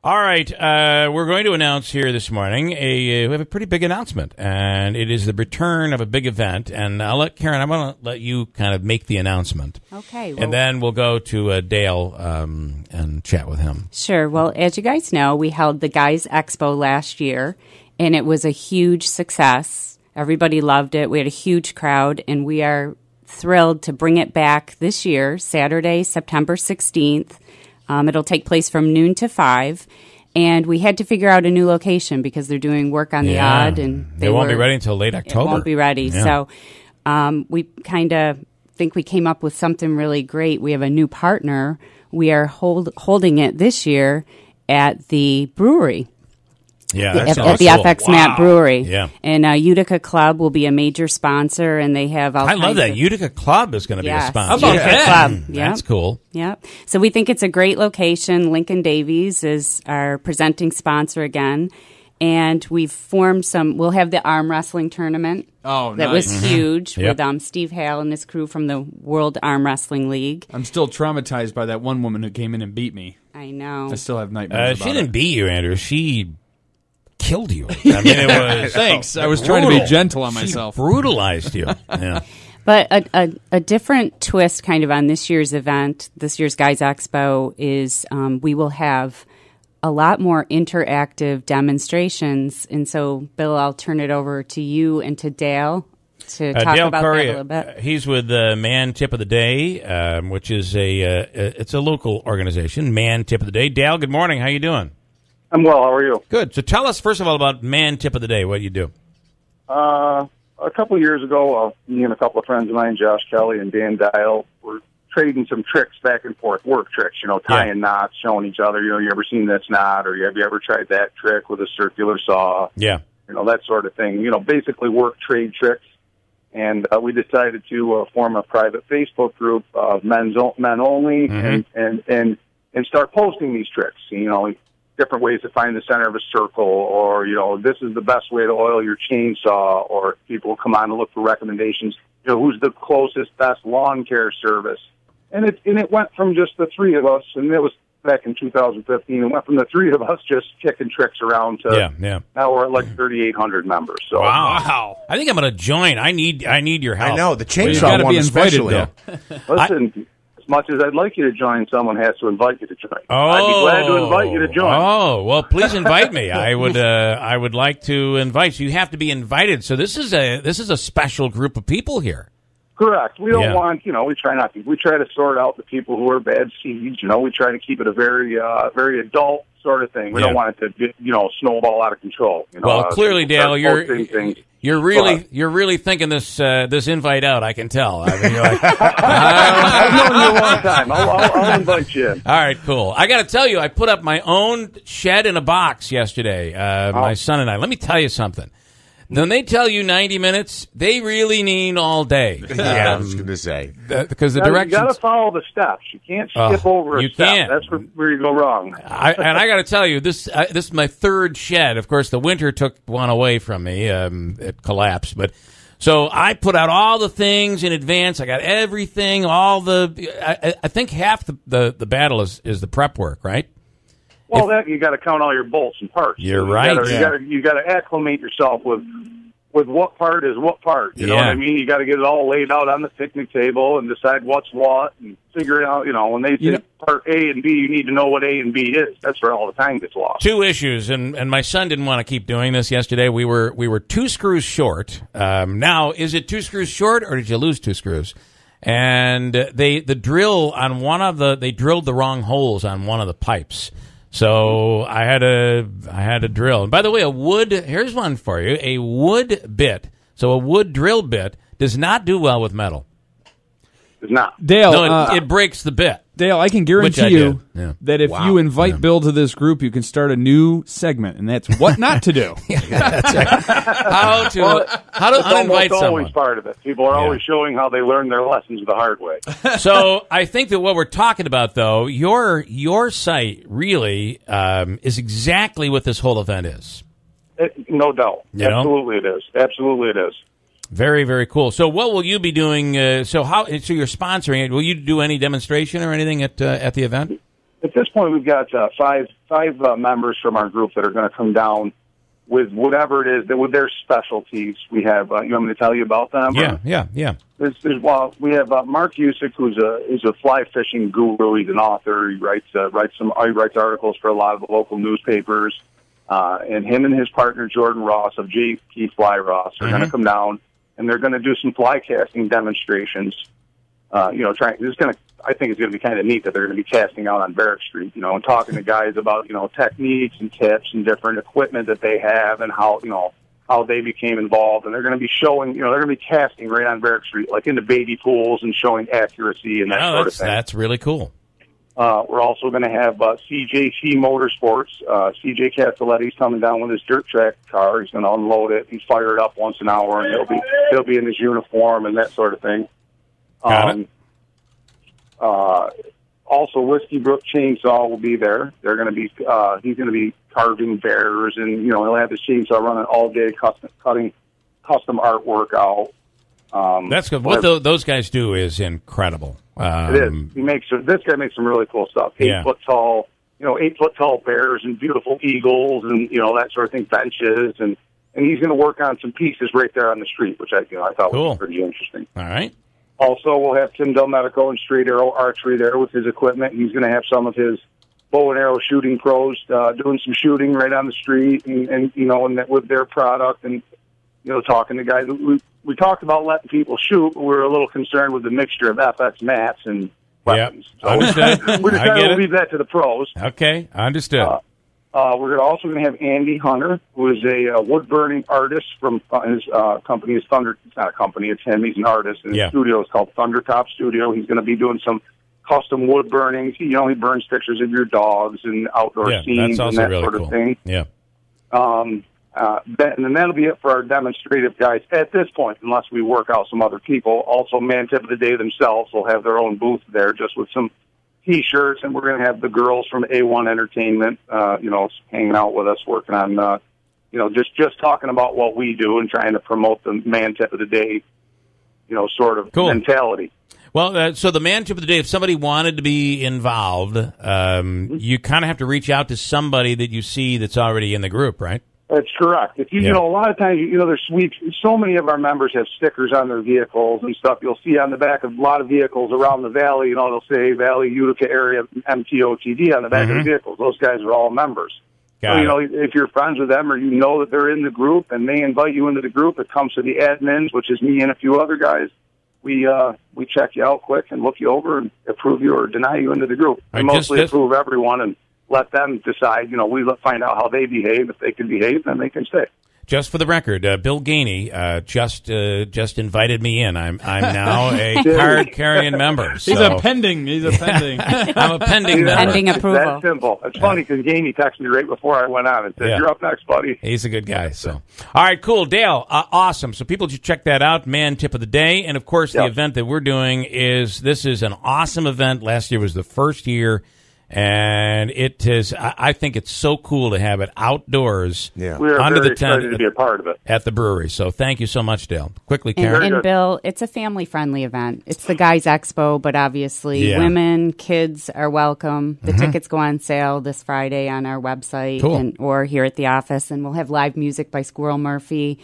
All right, we're going to announce here this morning we have a pretty big announcement, and it is the return of a big event. And I'll let Karen. I'm going to let you kind of make the announcement. Okay. Well, and then we'll go to Dale and chat with him. Sure. Well, as you guys know, we held the Guys Expo last year, and it was a huge success. Everybody loved it. We had a huge crowd, and we are thrilled to bring it back this year, Saturday, September 16th. It'll take place from noon to 5, and we had to figure out a new location because they're doing work on the odd, and they won't be ready until late October. It won't be ready. Yeah. So we kind of think we came up with something really great. We have a new partner. We are holding it this year at the brewery. Yeah, at the cool. FX Matt Brewery. Yeah. And Utica Club will be a major sponsor, and they have all I love that. Utica Club is going to be a sponsor. Utica Club. Yep. That's cool. Yeah. So we think it's a great location. Lincoln Davies is our presenting sponsor again. And we've formed we'll have the arm wrestling tournament. Oh, that nice. was huge Yep. with Steve Hale and his crew from the World Arm Wrestling League. I'm still traumatized by that one woman who came in and beat me. I know. I still have nightmares She about didn't it. beat you, Andrew. She killed you. I mean, it was Thanks. I was trying to be gentle on myself. She brutalized you. Yeah. But a different twist kind of on this year's event, this year's Guys Expo, is we will have a lot more interactive demonstrations. And so, Bill, I'll turn it over to you and to Dale to talk Dale about Curry, that a little bit. He's with Man Tip of the Day, which is it's a local organization, Man Tip of the Day. Dale, good morning. How you doing? I'm well. How are you? Good. So tell us, first of all, about Man Tip of the Day. What do you do? A couple of years ago, me and a couple of friends of mine, Josh Kelly and Dan Dial, were trading some tricks back and forth, work tricks, tying knots, showing each other, you ever seen this knot, or have you ever tried that trick with a circular saw? Yeah. That sort of thing. Basically work trade tricks. And we decided to form a private Facebook group of men only, and start posting these tricks. Different ways to find the center of a circle, or this is the best way to oil your chainsaw, or people will come on to look for recommendations. Who's the closest, best lawn care service? And it went from just the three of us, and it was back in 2015. It went from the three of us just kicking tricks around to now we're at like 3,800 members. So wow! I think I'm going to join. I need your help. I know the chainsaw one especially. Listen. As much as I'd like you to join, someone has to invite you to join. Oh, I'd be glad to invite you to join. Oh, well, please invite me. I would like to invite you. You have to be invited. So this is a special group of people here. Correct. We don't want, we try not to. We try to sort out the people who are bad seeds. We try to keep it a very adult sort of thing. We don't want it to, snowball out of control. Well, clearly, Dale, you're really thinking this invite out. I can tell. I mean, you're like, I've known you a long time. I'll invite you. All right, cool. I got to tell you, I put up my own shed in a box yesterday. My son and I. Let me tell you something. When they tell you 90 minutes, they really mean all day. Yeah, I was going to say. Because the directions... You got to follow the steps. You can't skip over a step. Can't. That's where you go wrong. I got to tell you, this is my third shed. Of course, the winter took one away from me. It collapsed. So I put out all the things in advance. I got everything, I think half the battle is the prep work, right? Well, you got to count all your bolts and parts. You're right. You got to acclimate yourself with what part is what part. You know what I mean? You got to get it all laid out on the picnic table and decide what's what and figure it out. When they say part A and B, you need to know what A and B is. That's where all the time gets lost. Two issues, and my son didn't want to keep doing this yesterday. We were 2 screws short. Now, is it 2 screws short, or did you lose 2 screws? And they drilled the wrong holes on one of the pipes. So I had to drill. And by the way, here's one for you. A wood bit, so a wood drill bit, does not do well with metal. It's not. Dale, no, it breaks the bit. Dale, I can guarantee you that if you invite Bill to this group, you can start a new segment, and that's what not to do. That's right. How to uninvite someone. Always part of it. People are always showing how they learn their lessons the hard way. So I think that what we're talking about, though, your site really is exactly what this whole event is. No doubt. Absolutely it is. Absolutely it is. Very, very cool. So what will you be doing? So you're sponsoring it. Will you do any demonstration or anything at the event? At this point, we've got five members from our group that are going to come down with whatever it is, with their specialties. We have, you want me to tell you about them? Yeah. We have Mark Usick, who's a fly fishing guru. He's an author. He writes articles for a lot of the local newspapers. And him and his partner, Jordan Ross of JP Fly Ross, are going to come down, and they're going to do some fly casting demonstrations. I think it's going to be kind of neat that they're going to be casting out on Barrack Street, and talking to guys about, techniques and tips and different equipment that they have and how they became involved. And they're going to be showing, they're going to be casting right on Barrack Street, like in the baby pools, and showing accuracy and that sort of thing. That's really cool. We're also going to have CJC Motorsports. CJ Castelletti's coming down with his dirt track car. He's going to unload it and fire it up once an hour, and he'll be in his uniform and that sort of thing. Got it. Also, Whiskey Brook Chainsaw will be there. They're going to be he's going to be carving bears, and he'll have his chainsaw running all day, custom artwork out. That's good. What those guys do is incredible. It is. This guy makes some really cool stuff. 8 foot tall, 8 foot tall bears and beautiful eagles, and that sort of thing. Benches, and he's going to work on some pieces right there on the street, which I thought was pretty interesting. All right. Also, we'll have Tim Del Medico and Straight Arrow Archery there with his equipment. He's going to have some of his bow and arrow shooting pros doing some shooting right on the street, and with their product, and talking to guys. We talked about letting people shoot, but we were a little concerned with the mixture of FX mats and weapons. Yep. Understood. We're just going to leave that to the pros. Okay, understood. We're also going to have Andy Hunter, who is a wood-burning artist from his company. Is Thunder. It's not a company, it's him. He's an artist, and his studio is called Thundertop Studio. He's going to be doing some custom wood burnings. He burns pictures of your dogs and outdoor scenes and that really sort of thing. Yeah. And then that'll be it for our demonstrative guys at this point, unless we work out some other people. Also, Man Tip of the Day themselves will have their own booth there, just with some T-shirts, and we're going to have the girls from A1 Entertainment, hanging out with us, working on, just talking about what we do and trying to promote the Man Tip of the Day, sort of mentality. Well, so the Man Tip of the Day, if somebody wanted to be involved, you kind of have to reach out to somebody that you see that's already in the group, right? That's correct. If a lot of times, so many of our members have stickers on their vehicles and stuff. You'll see on the back of a lot of vehicles around the valley, they'll say Valley Utica Area MTOTD on the back of the vehicles. Those guys are all members. If you're friends with them or that they're in the group and they invite you into the group, it comes to the admins, which is me and a few other guys. We check you out quick and look you over and approve you or deny you into the group. We mostly approve everyone and let them decide. We find out how they behave. If they can behave, then they can stay. Just for the record, Bill Gainey just invited me in. I'm now a card-carrying member. So. He's a pending. I'm a pending member. Pending approval. That's simple. It's funny because Gainey texted me right before I went on and said, "You're up next, buddy." He's a good guy. So, all right, cool, Dale. Awesome. So people should check that out. Man Tip of the Day, and of course, the event that we're doing is an awesome event. Last year was the first year. And it is. I think it's so cool to have it outdoors. Yeah, we are under very the tent excited to be a part of it at the brewery. So thank you so much, Dale. Quickly, Karen. And Bill, it's a family-friendly event. It's the Guys Expo, but obviously women, kids are welcome. The tickets go on sale this Friday on our website or here at the office, and we'll have live music by Squirrel Murphy.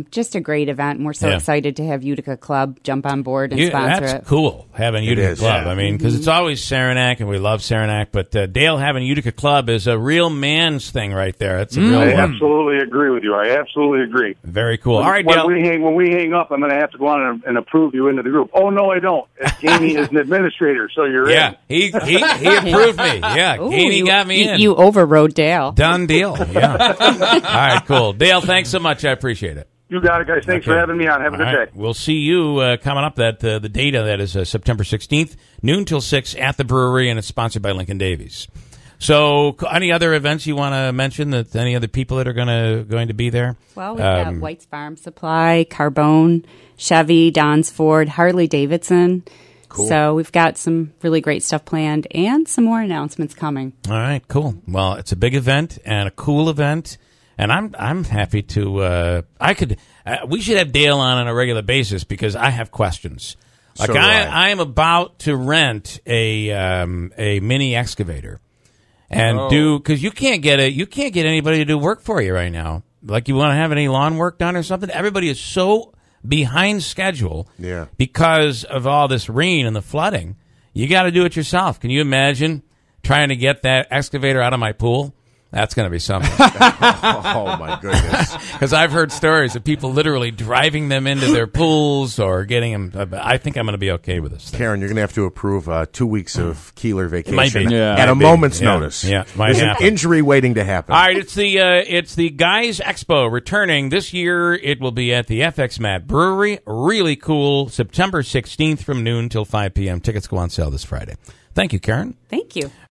Just a great event, and we're so excited to have Utica Club jump on board and sponsor it. That's cool, having Utica Club. I mean, because it's always Saranac, and we love Saranac, but Dale having Utica Club is a real man's thing right there. It's a real I absolutely agree with you. I absolutely agree. Very cool. All right, Dale. When we hang up, I'm going to have to go on and approve you into the group. Oh, no, I don't. Gainey is an administrator, so you're in. He approved me. Yeah, Gainey got me in. You overrode Dale. Done deal. Yeah. All right, cool. Dale, thanks so much. I appreciate it. You got it, guys. Thanks for having me on. Have a good day. We'll see you coming up. The data that is September 16th, noon till 6 at the brewery, and it's sponsored by Lincoln Davies. So, any other events you want to mention? That any other people that are going to be there? Well, we've got White's Farm Supply, Carbone, Chevy, Don's Ford, Harley Davidson. Cool. So we've got some really great stuff planned and some more announcements coming. All right, cool. Well, it's a big event and a cool event. And I'm happy to. We should have Dale on a regular basis because I have questions. Like I am about to rent a mini excavator, and because you can't get anybody to do work for you right now. Like you want to have any lawn work done or something. Everybody is so behind schedule because of all this rain and the flooding. You got to do it yourself. Can you imagine trying to get that excavator out of my pool? That's going to be something. Oh, my goodness. Because I've heard stories of people literally driving them into their pools or getting them. I think I'm going to be okay with this thing. Karen, you're going to have to approve 2 weeks of Keeler vacation Might be. at a moment's notice. Yeah, There's an injury waiting to happen. All right, it's the Guys Expo returning this year. It will be at the FX Mat Brewery. Really cool. September 16th from noon till 5 p.m. Tickets go on sale this Friday. Thank you, Karen. Thank you.